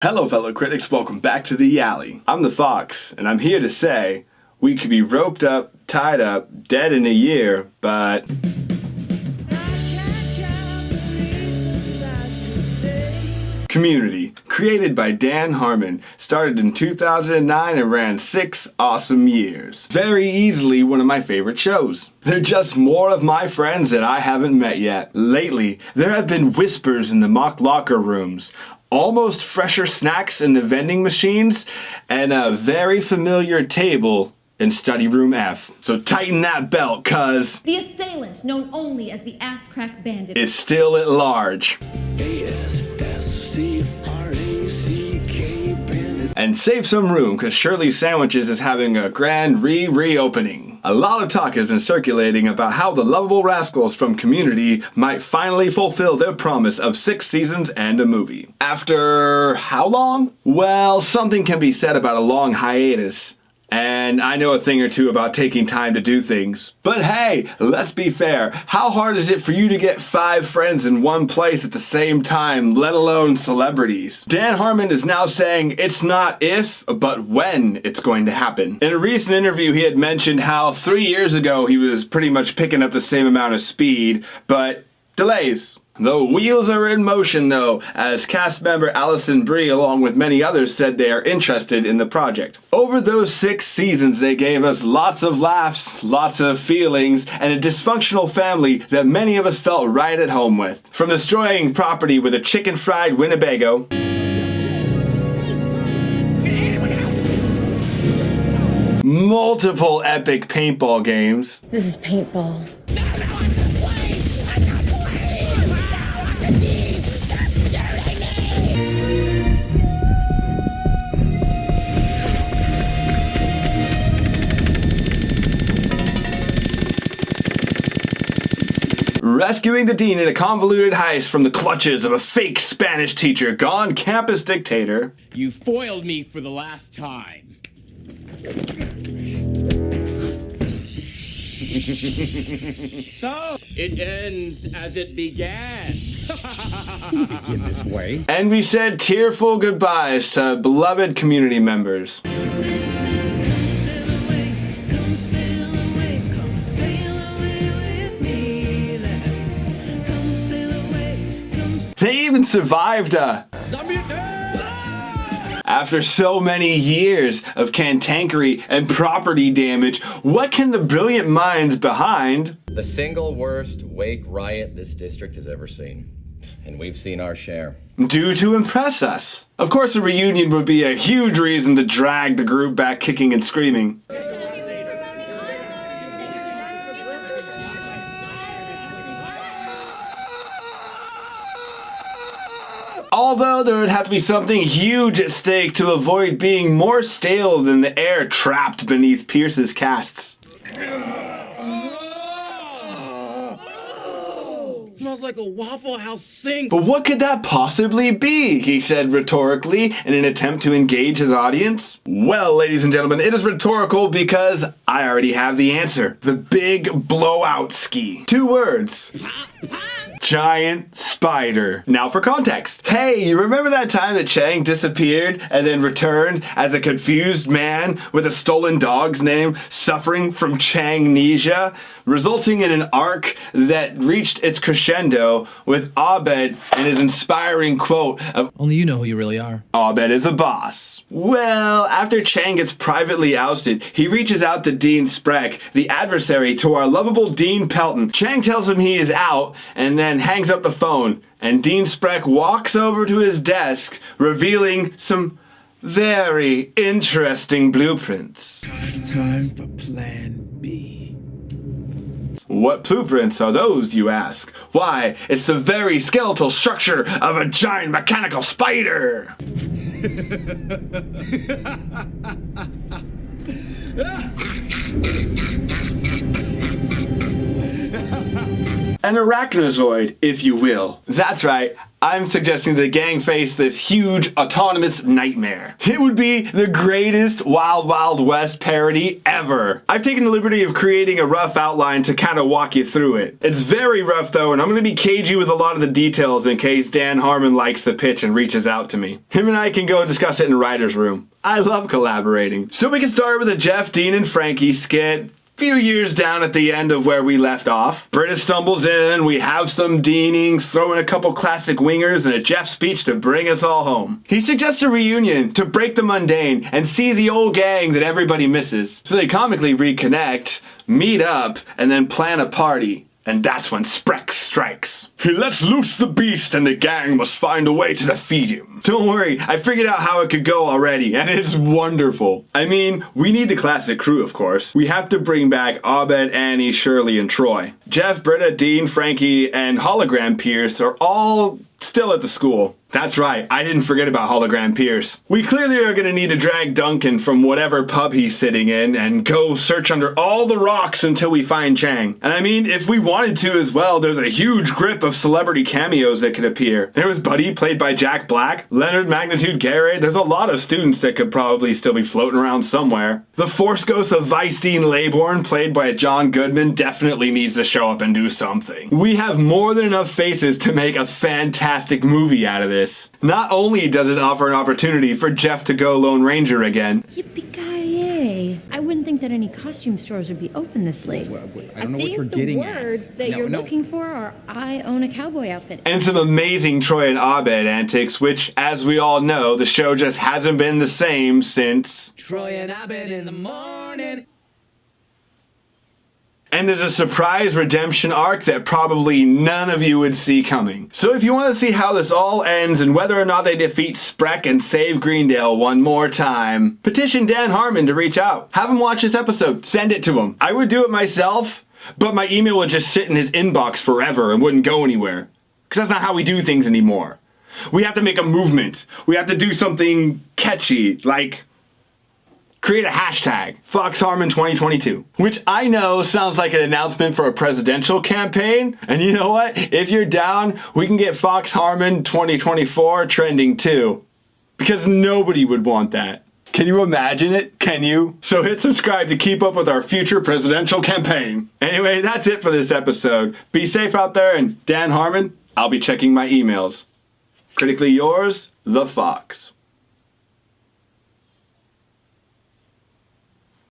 Hello fellow critics, welcome back to the alley. I'm the Fox, and I'm here to say we could be roped up, tied up, dead in a year, but Community, created by Dan Harmon, started in 2009 and ran 6 awesome years. Very easily one of my favorite shows. They're just more of my friends that I haven't met yet. Lately, there have been whispers in the mock locker rooms, almost fresher snacks in the vending machines, and a very familiar table in study room F. So tighten that belt, cuz the assailant, known only as the Ass Crack Bandit, is still at large. And save some room, cause Shirley's Sandwiches is having a grand reopening. A lot of talk has been circulating about how the lovable rascals from Community might finally fulfill their promise of 6 seasons and a movie. After how long? Well, something can be said about a long hiatus. And I know a thing or two about taking time to do things. But hey, let's be fair. How hard is it for you to get 5 friends in one place at the same time, let alone celebrities? Dan Harmon is now saying it's not if, but when it's going to happen. In a recent interview, he had mentioned how 3 years ago he was pretty much picking up the same amount of speed, but delays. The wheels are in motion though, as cast member Allison Brie along with many others said they are interested in the project. Over those 6 seasons they gave us lots of laughs, lots of feelings, and a dysfunctional family that many of us felt right at home with. From destroying property with a chicken fried Winnebago, multiple epic paintball games. This is paintball. Rescuing the dean in a convoluted heist from the clutches of a fake Spanish teacher gone campus dictator. You foiled me for the last time. So, it ends as it began. In this way. And we said tearful goodbyes to beloved community members. They even survived after so many years of cantankery and property damage. What can the brilliant minds behind the single worst wake riot this district has ever seen? And we've seen our share. do to impress us? Of course, a reunion would be a huge reason to drag the group back kicking and screaming. Although there would have to be something huge at stake to avoid being more stale than the air trapped beneath Pierce's casts. Smells like a Waffle House sink. But what could that possibly be? He said rhetorically in an attempt to engage his audience. Well, ladies and gentlemen, it is rhetorical because I already have the answer. The big blowout ski. 2 words. Giant spider. Now for context. Hey, you remember that time that Chang disappeared and then returned as a confused man with a stolen dog's name, suffering from Changnesia, resulting in an arc that reached its crescendo with Abed and his inspiring quote of "Only you know who you really are. Abed is a boss." Well, after Chang gets privately ousted, he reaches out to Dean Spreck, the adversary to our lovable Dean Pelton. Chang tells him he is out and then hangs up the phone, and Dean Spreck walks over to his desk, revealing some very interesting blueprints. Time for plan B. What blueprints are those, you ask? Why, it's the very skeletal structure of a giant mechanical spider! An arachnozoid, if you will. That's right, I'm suggesting the gang face this huge autonomous nightmare. It would be the greatest Wild Wild West parody ever. I've taken the liberty of creating a rough outline to kind of walk you through it. It's very rough though, and I'm going to be cagey with a lot of the details in case Dan Harmon likes the pitch and reaches out to me. Him and I can go discuss it in the writer's room. I love collaborating. So we can start with a Jeff, Dean, and Frankie skit. Few years down at the end of where we left off. Britta stumbles in, we have some Deaning, throw in a couple classic wingers and a Jeff speech to bring us all home. He suggests a reunion to break the mundane and see the old gang that everybody misses. So they comically reconnect, meet up, and then plan a party. And that's when Spreck strikes. He lets loose the beast and the gang must find a way to defeat him. Don't worry, I figured out how it could go already, and it's wonderful. I mean, we need the classic crew, of course. We have to bring back Abed, Annie, Shirley, and Troy. Jeff, Britta, Dean, Frankie, and Hologram Pierce are all still at the school. That's right, I didn't forget about Hologram Pierce. We clearly are gonna need to drag Duncan from whatever pub he's sitting in and go search under all the rocks until we find Chang. And I mean, if we wanted to as well, there's a huge grip of celebrity cameos that could appear. There was Buddy, played by Jack Black, Leonard Magnitude Garrett. There's a lot of students that could probably still be floating around somewhere. The Force Ghost of Vice Dean Laybourne, played by John Goodman, definitely needs to show up and do something. We have more than enough faces to make a fantastic movie out of this. Not only does it offer an opportunity for Jeff to go Lone Ranger again. Yippee-ki-yay. I wouldn't think that any costume stores would be open this late. I don't know what you're getting at. The words that you're looking for are, I own a cowboy outfit. And some amazing Troy and Abed antics, which, as we all know, the show just hasn't been the same since Troy and Abed in the morning. And there's a surprise redemption arc that probably none of you would see coming. So if you want to see how this all ends and whether or not they defeat Spreck and save Greendale one more time, petition Dan Harmon to reach out. Have him watch this episode. Send it to him. I would do it myself, but my email would just sit in his inbox forever and wouldn't go anywhere. Because that's not how we do things anymore. We have to make a movement. We have to do something catchy, like create a hashtag, Fox Harmon 2022, which I know sounds like an announcement for a presidential campaign. And you know what? If you're down, we can get Fox Harmon 2024 trending too. Because nobody would want that. Can you imagine it? Can you? So hit subscribe to keep up with our future presidential campaign. Anyway, that's it for this episode. Be safe out there, and Dan Harmon, I'll be checking my emails. Critically yours, The Fox.